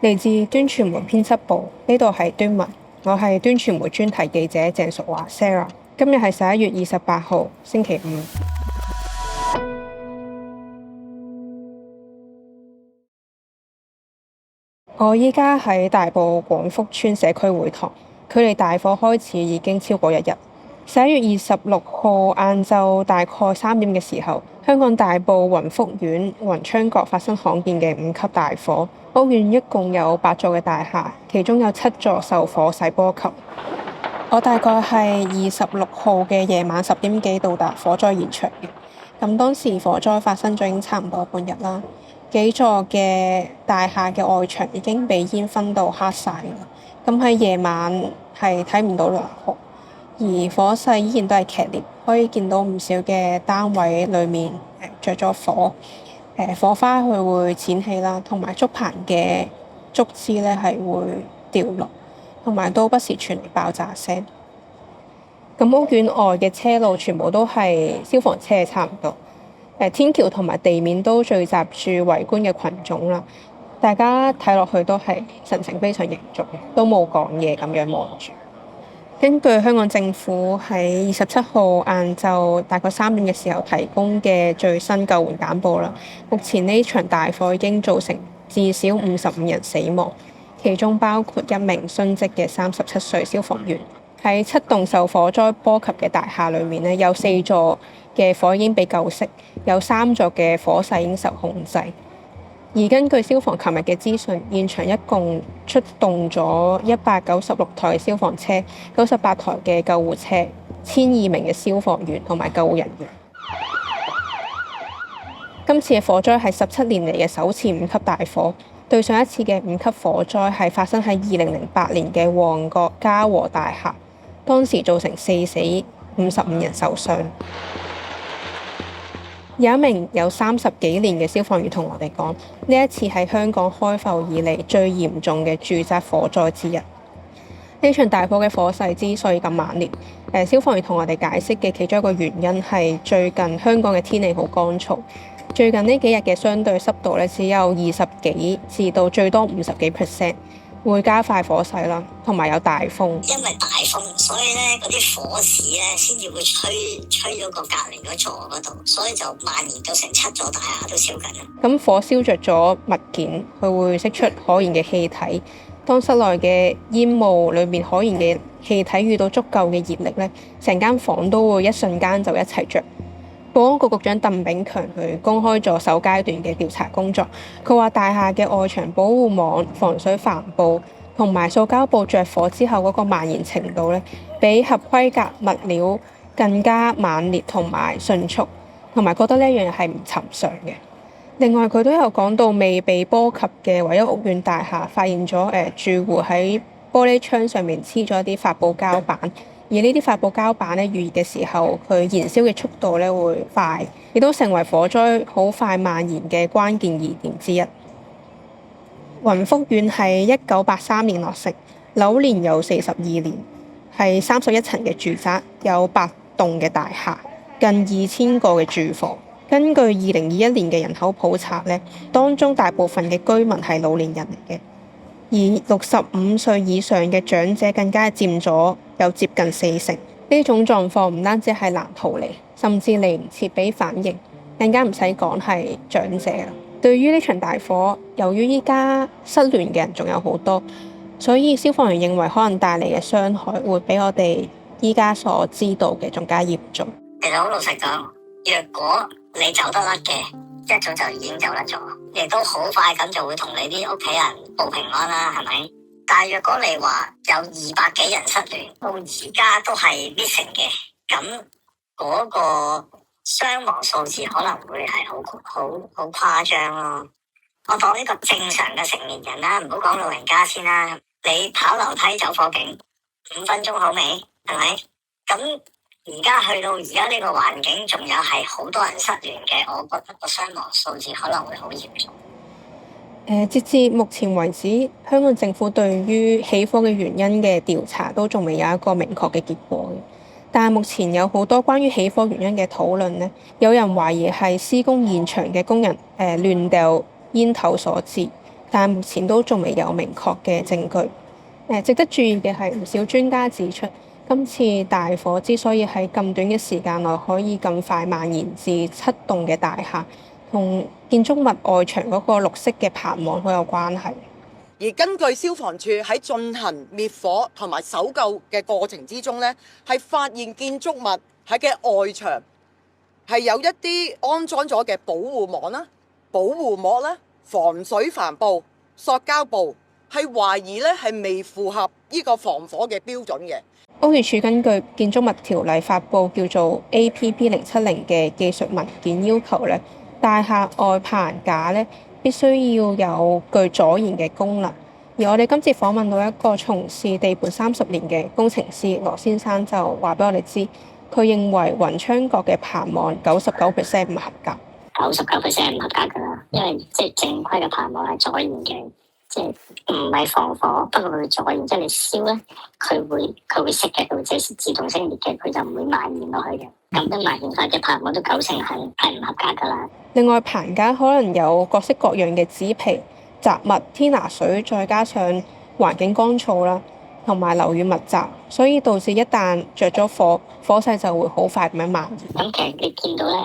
嚟自端傳媒編輯部，呢度係端文，我係端傳媒專題記者鄭淑華 Sarah。今日係11月28號，星期五。我依家喺大埔廣福村社區會堂，距離大火開始已經超過1日。11月26號晏晝大概3點嘅時候，香港大埔雲福苑雲昌閣發生罕見嘅5級大火。屋苑一共有8座嘅大廈，其中有7座受火勢波及。我大概係26號嘅夜晚10點幾到達火災現場嘅。咁當時火災發生咗已經差唔多半日啦，幾座嘅大廈嘅外牆已經被煙燻到黑晒啦。咁喺夜晚係睇唔到輪廓，而火勢依然都係劇烈，可以見到唔少嘅單位裡面着咗火。火花佢會濺起啦，同埋竹棚嘅竹枝咧係會掉落，同埋都不時傳嚟爆炸聲。咁屋苑外嘅車路全部都係消防車，差唔多。天橋同埋地面都聚集住圍觀嘅群眾啦，大家睇落去都係神情非常凝重，都冇講嘢咁樣望住。根據香港政府喺27號晏晝大概3點嘅時候提供嘅最新救援簡報啦，目前呢場大火已經造成至少55人死亡，其中包括1名殉職嘅37歲消防員。喺7棟受火災波及嘅大廈裏面咧，有4座嘅火已經被救熄，有3座嘅火勢已經受控制。而根據消防琴日嘅資訊，現場一共出動咗196台消防車、98台嘅救護車、1,200名嘅消防員同埋救護人員。今次嘅火災係17年嚟嘅首次5級大火，對上一次嘅5級火災係發生喺2008年嘅旺角嘉禾大廈，當時造成4死55人受傷。有一名有30幾年嘅消防員同我哋講，呢一次係香港開埠以嚟最嚴重嘅住宅火災之一。呢場大火嘅火勢之所以咁猛烈，消防員同我哋解釋嘅其中一個原因係最近香港嘅天氣好乾燥，最近呢幾日嘅相對濕度只有20幾至到最多50幾%。會加快火勢啦，同埋有大風。因為大風，所以咧嗰啲火勢咧先至會吹到個隔離嗰座嗰度，所以就蔓延到成7座大廈都燒緊啦。咁火燒着咗物件，佢會釋出可燃嘅氣體。當室內嘅煙霧裏面可燃嘅氣體遇到足夠嘅熱力咧，成間房都會一瞬間就一齊着。保安局局長鄧炳強佢公開咗首階段嘅調查工作。佢話大廈嘅外牆保護網、防水帆布同埋塑膠布着火之後嗰個蔓延程度咧，比合規格物料更加猛烈同埋迅速，同埋覺得呢一樣嘢係唔尋常嘅。另外佢都有講到未被波及嘅唯一屋苑大廈，發現咗住戶喺玻璃窗上面黐咗一啲發泡膠板。而呢啲發泡膠板預熱嘅時候，佢燃燒嘅速度會快，亦都成為火災好快蔓延嘅關鍵疑點之一。雲福苑係1983年落成，樓齡有42年，係31層嘅住宅，有8棟嘅大廈，近2000個嘅住房。根據2021年嘅人口普查當中大部分嘅居民係老年人嚟嘅。而65歲以上嘅長者更加佔咗有接近40%。呢種狀況唔單止係難逃離，甚至嚟唔切俾反應，更加唔使講係長者啦。對於呢場大火，由於依家失聯嘅人仲有好多，所以消防員認為可能帶嚟嘅傷害會比我哋依家所知道嘅仲加嚴重。其實好老實講，若果你走得甩嘅，一早就已經走得咗，亦都好快咁就會同你啲屋企人報平安啦，係咪？但係若果你話有200幾人失聯，到而家都係 missing 嘅，咁嗰個傷亡數字可能會係好誇張咯。我當呢個正常嘅成年人啦，唔好講老人家先啦，你跑樓梯走火警5分鐘好未？係咪？咁而家去到而家呢個環境，仲有係好多人失聯嘅，我覺得個傷亡數字可能會好嚴重。截至目前為止，香港政府對於起火嘅原因嘅調查都仲未有一個明確嘅結果嘅。但係目前有好多關於起火原因嘅討論有人懷疑係施工現場嘅工人亂掉煙頭所致，但目前都仲未有明確嘅證據。值得注意嘅係，唔少專家指出，今次大火之所以喺咁短嘅時間內可以咁快蔓延至7棟嘅大廈，同建築物外牆嗰個綠色嘅棚網好有關係。而根據消防處喺進行滅火同埋搜救嘅過程之中呢，係發現建築物喺嘅外牆係有一啲安裝咗嘅保護網啦、保護膜啦、防水帆布、塑膠布，係懷疑咧係未符合呢個防火嘅標準嘅。屋宇署根據建築物條例發布叫做 APP070嘅技術文件要求咧，大廈外棚架咧必須要有具阻燃嘅功能。而我哋今次訪問到一個從事地盤30年嘅工程師羅先生就話俾我哋知，佢認為雲窗角嘅棚網99% 唔合格。99% 唔合格㗎啦，因為即係正規嘅棚網係阻燃嘅，即係唔係防火，不過佢阻燃，即係你燒咧，佢會熄嘅，佢會即係自動熄滅嘅，佢就唔會蔓延落去嘅。咁樣蔓延法嘅棚網都90%係唔合格㗎啦。另外棚架可能有各式各樣嘅紙皮、雜物、天拿水，再加上環境乾燥啦，同埋樓宇密集，所以導致一旦着咗火，火勢就會好快咁樣蔓延。咁其實你見到咧，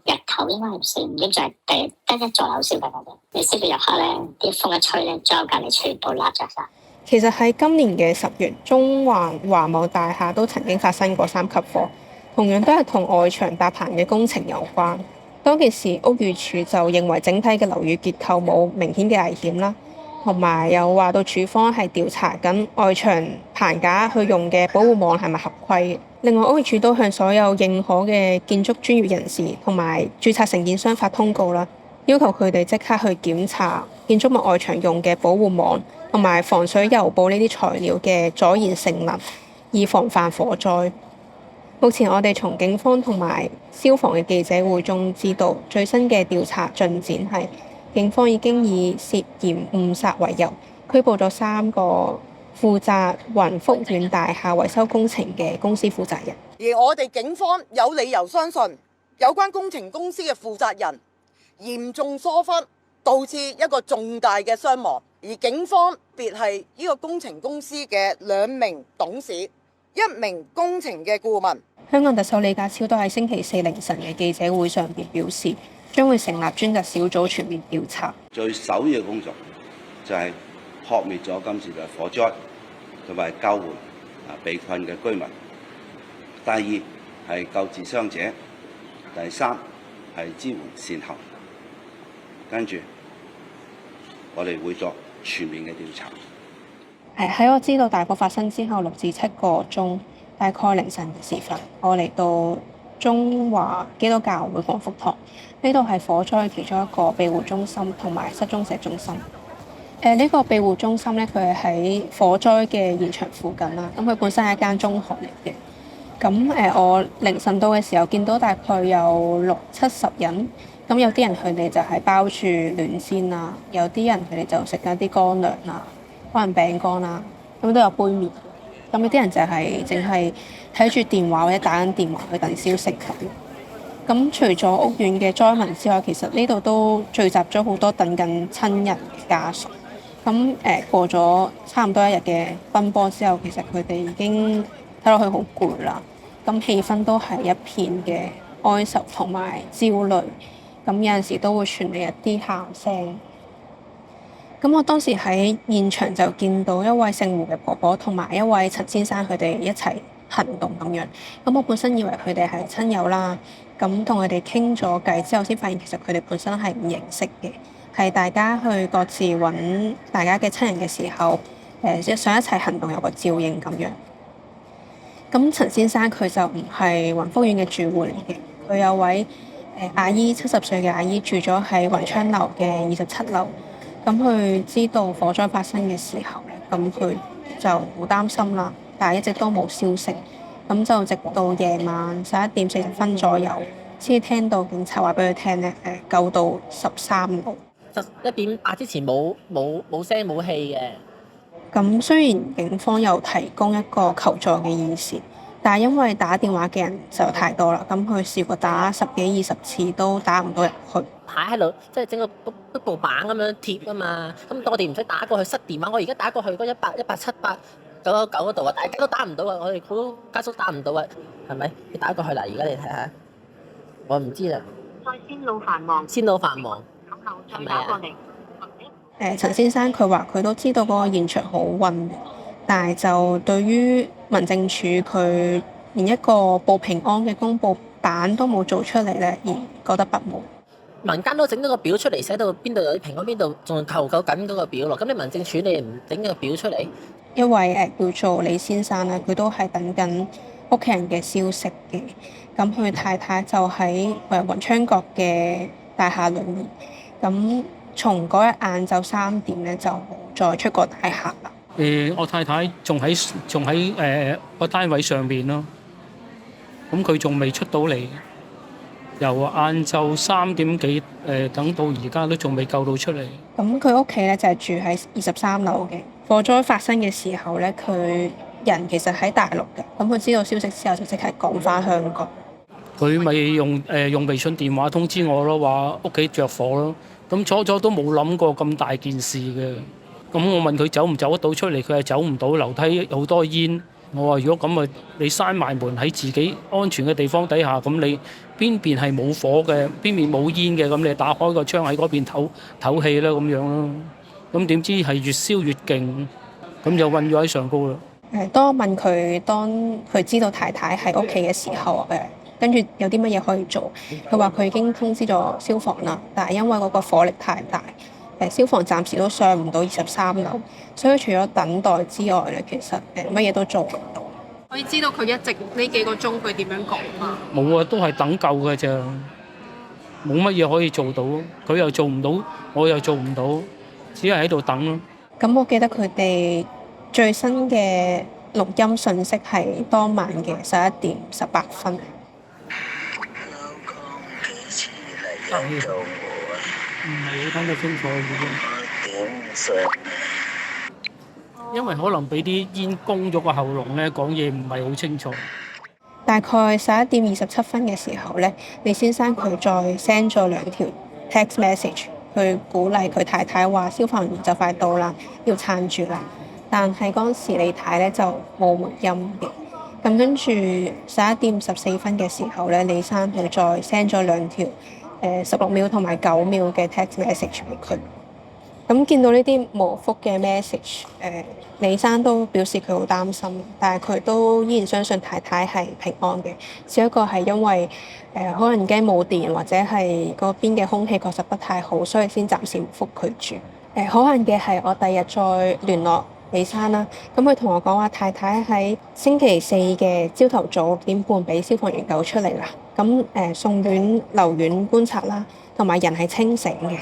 日頭應該係4、5點就係得一座樓燒緊嘅，你燒到入下咧，啲風一吹咧，左右隔離全部焫着晒。其實喺今年嘅10月，中環華茂大廈都曾經發生過3級火，同樣都係同外牆搭棚嘅工程有關。當其時，屋宇署就認為整體嘅樓宇結構冇明顯嘅危險啦，同埋有話到署方係調查緊外牆棚架去用嘅保護網係咪合規嘅。另外，屋宇署都向所有認可嘅建築專業人士同埋註冊承建商發通告啦，要求佢哋即刻去檢查建築物外牆用嘅保護網同埋防水油布呢啲材料嘅阻燃性能，以防範火災。目前我哋從警方同埋消防嘅記者會中知道，最新嘅調查進展係警方已經以涉嫌誤殺為由，拘捕咗3個負責雲福苑大廈維修工程嘅公司負責人。而我哋警方有理由相信，有關工程公司嘅負責人嚴重疏忽，導致一個重大嘅傷亡。而警方別係呢個工程公司嘅2名董事、1名工程嘅顧問。香港特首李家超都喺星期4凌晨嘅記者會上邊表示，將會成立專責小組全面調查。最首要嘅工作就係撲滅咗今次嘅火災，同埋救援被困嘅居民。第二係救治傷者，第3係支援善後。跟住我哋會作全面嘅調查。喺我知道大火發生之後6至7個鐘，大概凌晨時分，我嚟到中華基督教會廣福堂，呢度係火災其中一個庇護中心同埋失蹤者中心。呢個庇護中心咧，佢係喺火災嘅現場附近啦。咁佢本身係一間中學嚟嘅。咁我凌晨到嘅時候，見到大概有60-70人。咁有啲人佢哋就係包住暖氈啦，有啲人佢哋就食緊啲乾糧啦，可能餅乾啦，咁都有杯麵。咁有啲人就係淨係睇住電話或者打緊電話去等消息咁。咁除咗屋苑嘅災民之外，其實呢度都聚集咗好多等緊親人嘅家屬。咁過咗差唔多1日嘅奔波之後，其實佢哋已經睇落去好攰啦。咁氣氛都係一片嘅哀愁同埋焦慮。咁有陣時都會傳嚟一啲喊聲。咁我當時喺現場就見到一位姓胡嘅婆婆同埋一位陳先生，佢哋一齊行動咁樣。咁我本身以為佢哋係親友啦，咁同佢哋傾咗偈之後，先發現其實佢哋本身係唔認識嘅，係大家去各自揾大家嘅親人嘅時候，想一齊行動有個照應咁樣。咁陳先生佢就唔係雲福苑嘅住戶嚟嘅，佢有位阿姨70歲嘅阿姨住咗喺雲昌樓嘅27樓。咁佢知道火災發生嘅時候咧，咁佢就好擔心啦，但係一直都冇消息。咁就直到夜晚11點40分左右，先聽到警察話俾佢聽咧，救到13樓。11點之前冇聲冇氣嘅。咁雖然警方有提供一個求助嘅意思，但係因為打電話嘅人就太多啦，咁佢試過打10幾20次都打唔到入去。牌喺度，即係整個部板咁樣貼啊嘛。咁我哋唔使打過去塞電話，我而家打過去嗰100、178、999嗰度啊，大家都打唔到啊，我哋好多家屬打唔到啊，係咪？你打過去啦，而家你睇下，我唔知啦。再線路繁忙，線路繁忙，後再打過嚟。陳先生佢話佢都知道嗰個現場好混，但係就對於民政處佢連一個報平安嘅公佈板都冇做出嚟咧，而覺得不滿。民間都整咗個表出嚟，寫到邊度有啲平安，邊度仲求救緊嗰個表咯。咁你民政處你唔整個表出嚟？一位叫做李先生咧，佢都係等緊屋企人嘅消息嘅。咁佢太太就喺雲昌閣嘅大廈裏面。咁從嗰日晏晝3點咧，就冇再出過大廈啦。我太太仲喺個單位上邊咯，咁佢仲未出到嚟，由晏晝3點幾等到而家都仲未救到出嚟。咁佢屋企咧就係住喺23樓嘅。火災發生嘅時候咧，佢人其實喺大陸嘅，咁佢知道消息之後就即刻趕返香港。佢咪用微信電話通知我咯，話屋企着火咯。咁初都冇諗過咁大件事嘅。咁我問佢走唔走得到出嚟，佢係走唔到，樓梯好多煙。我話如果咁啊，你閂埋門喺自己安全嘅地方底下，咁你邊邊係冇火嘅，邊邊冇煙嘅，咁你打開個窗喺嗰邊唞氣啦咁樣咯。咁點知係越燒越勁，咁就暈咗喺上高啦。當我問佢，當佢知道太太喺屋企嘅時候，跟住有啲乜嘢可以做？佢話佢已經通知咗消防啦，但係因為嗰個火力太大，消防暫時都上唔到23樓，所以除咗等待之外咧，其實乜嘢都做唔到。可以知道佢一直呢幾個鐘佢點樣講嗎？冇啊，都係等救嘅咋，冇乜嘢可以做到，佢又做唔到，我又做唔到，只係喺度等咯。咁我記得佢哋最新嘅錄音訊息係當晚嘅11點18分。唔係好聽得清楚嘅，因為可能俾啲煙攻咗個喉嚨咧，講嘢唔係好清楚。大概11點27分嘅時候咧，李先生佢再 send 咗2條 text message 去鼓勵佢太太，話消防員就快到啦，要撐住啦。但係嗰陣時李太咧就冇回音嘅。咁跟住11點14分嘅時候咧，李生佢再 send 咗2條16秒同埋9秒嘅 text message 俾佢。咁見到呢啲無覆嘅 message，李生都表示佢好擔心，但係佢都依然相信太太係平安嘅，只不過係因為可能驚冇電或者係嗰邊嘅空氣確實不太好，所以先暫時唔覆佢住。可能嘅係我第日再聯絡李生啦，咁佢同我講話太太喺星期4嘅朝頭早6點半俾消防員救出嚟啦，咁送院留院觀察啦，同埋人係清醒嘅。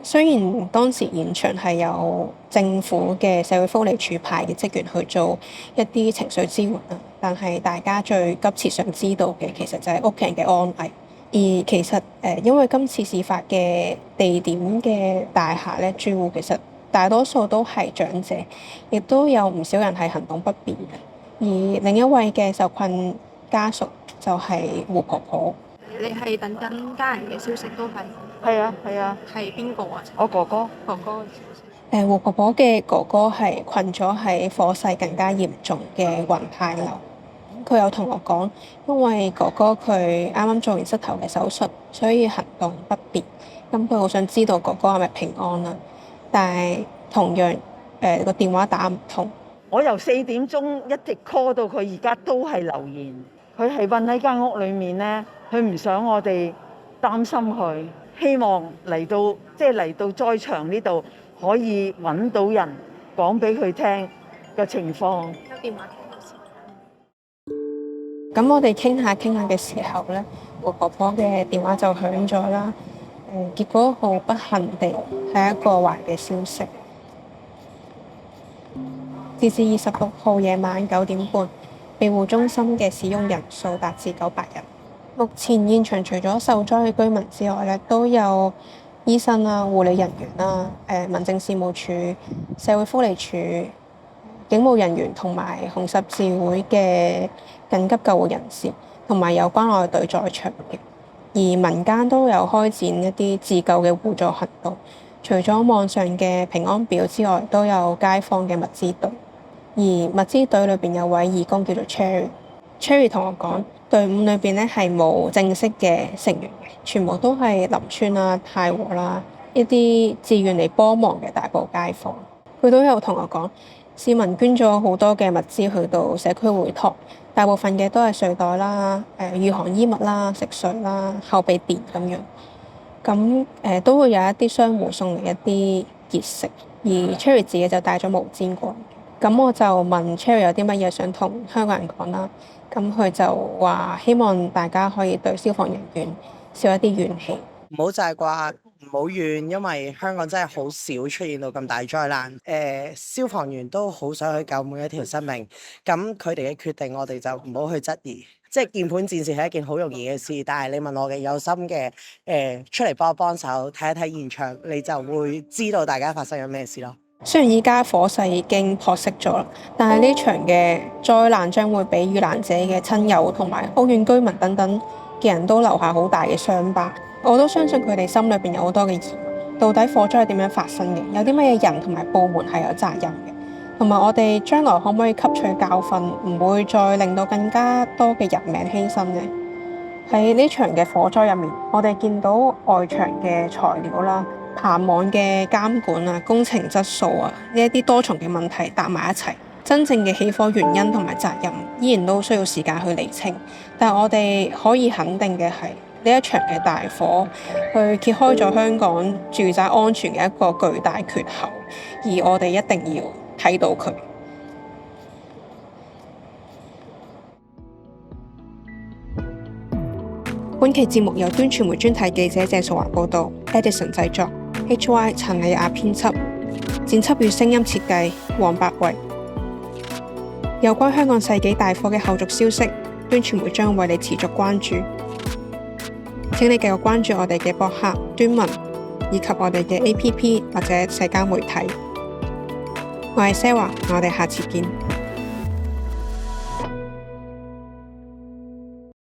雖然當時現場係有政府嘅社會福利署派嘅職員去做一啲情緒支援啦，但係大家最急切想知道嘅其實就係屋企人嘅安危。而其實因為今次事發嘅地點嘅大廈咧，住戶其實大多數都係長者，亦都有唔少人係行動不便嘅。而另一位嘅受困家屬就係胡婆婆。你係等緊家人嘅消息都係？係啊，係邊個啊？我哥哥哥哥嘅消息。胡婆婆嘅哥哥係困咗喺火勢更加嚴重嘅雲泰樓。佢有同我講，因為哥哥佢啱啱做完膝頭嘅手術，所以行動不便。咁佢好想知道哥哥係咪平安啦，但係同樣個電話打唔通。我由4點鐘一直 call 到佢而家都係留言，佢係困喺間屋裏面咧，佢唔想我哋擔心佢，希望嚟到災場呢度可以揾到人講俾佢聽嘅情況。有電話聽到先。咁我哋傾下嘅時候咧，胡婆婆嘅電話就響咗啦。結果好不幸地係一個壞嘅消息。截至26號夜晚9點半，庇護中心嘅使用人數達至900人。目前現場除咗受災嘅居民之外咧，都有醫生啊、護理人員啦、民政事務處、社會福利署、警務人員同埋紅十字會嘅緊急救護人士同埋有關愛隊在場嘅。而民間都有開展一啲自救嘅互助行動，除咗網上嘅平安表之外，都有街坊嘅物資隊。而物資隊裏邊有位義工叫做 Cherry 同我講，隊伍裏邊咧係冇正式嘅成員嘅，全部都係林村啦、太和啦一啲自願嚟幫忙嘅大埔街坊。佢都有同我講，市民捐咗好多嘅物資去到社區會堂，大部分嘅都係睡袋啦、御寒衣物啦、食水啦、後備電咁樣。咁都會有一啲商戶送嚟一啲熱食，而 Cherry 自己就帶咗毛氈過嚟。咁我就問 Cherry 有啲乜嘢想同香港人講啦。咁佢就話希望大家可以對消防人員少一啲怨氣，唔好就係話唔好怨，因為香港真係好少出現到咁大災難。消防員都好想去救每一條生命，咁佢哋嘅決定我哋就唔好去質疑。即係鍵盤戰士係一件好容易嘅事，但係你問我嘅有心嘅出嚟幫手睇一睇現場，你就會知道大家發生咗咩事咯。雖然依家火勢已經撲熄咗啦，但係呢場嘅災難將會俾遇難者嘅親友同埋屋苑居民等等嘅人都留下好大嘅傷疤。我都相信佢哋心裏邊有好多嘅疑問，到底火災係點樣發生嘅？有啲乜嘢人同埋部門係有責任嘅？同埋我哋將來可唔可以吸取教訓，唔會再令到更加多嘅人命犧牲呢？喺呢場嘅火災入面，我哋見到外牆嘅材料啦、棚網嘅監管啊、工程質素啊，呢一啲多重嘅問題搭埋一齊，真正嘅起火原因同埋責任依然都需要時間去釐清。但係我哋可以肯定嘅係，呢一場嘅大火去揭開咗香港住宅安全嘅一個巨大缺口，而我哋一定要睇到佢。本期節目由端傳媒專題記者鄭淑華報導 ，Edison 製作 ，HY 陳麗雅編輯，剪輯與聲音設計黃百惠。有關香港世紀大火嘅後續消息，端傳媒將為你持續關注。請你繼續關注我哋嘅博客端文，以及我哋嘅 APP 或者社交媒體。我係 Sarah，我哋下次見。